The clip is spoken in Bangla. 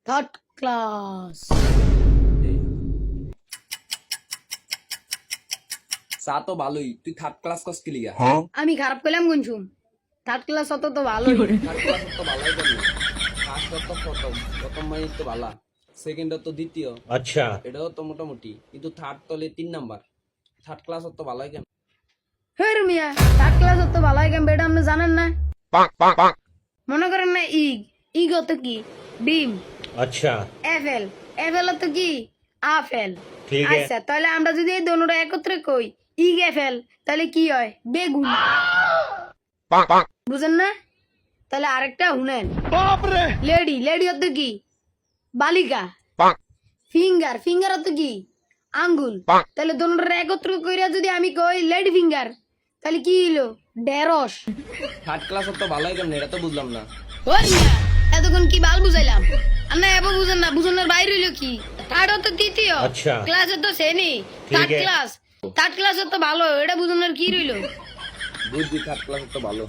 Third class. চা তো ভালোই, তুই থার্ড ক্লাস কস কি লিগা? আমি খারাপ করলাম গুনছুম, থার্ড ক্লাস অত তো ভালোই। থার্ড ক্লাস তো ভালোই কেন? ফার্স্ট তো প্রথম মানে তো ভালা, সেকেন্ড তো দ্বিতীয়, अच्छा এটাও তো মোটামুটি, কিন্তু থার্ড তলে 3 নাম্বার। থার্ড ক্লাস তো ভালোই কেন? হে রুমিয়া, থার্ড ক্লাস অত ভালোই কেন বেটা আপনি জানেন না? মনে করেন না ইগ অত কি ডিম, अच्छा এফেল এফেল অত কি আপেল। ঠিক আছে। আচ্ছা তাহলে আমরা যদি এই দোনোটা একত্রে কই ইগ এফেল, তাহলে কি হয়? বেগুন। বুঝেন না? তাহলে আরেকটা শুনেন, লেডি লেডি অত কি বালিকা। ফিঙ্গার ফিঙ্গার অত কি আঙ্গুল। তাহলে দোনোটা একত্র কইরা যদি আমি কই লেডি ফিঙ্গার, তাহলে কি হলো? ঢেঁড়স। থার্ড ক্লাস তো ভালোই কেন, এটা তো বুঝলাম না। ওই মিয়া, এতক্ষণ কি বাল বুঝাইলাম? আর না এবার বুঝেন না, বুঝানোর বাইরে হইলো কি? থার্ড তো তৃতীয়, আচ্ছা। ক্লাসে তো শ্রেণী, ঠিক থার্ড আছে। ক্লাস, থার্ড ক্লাসে তো ভালো, এটা বুঝানোর কি রইলো? বুঝছি থার্ড ক্লাস তো ভালো।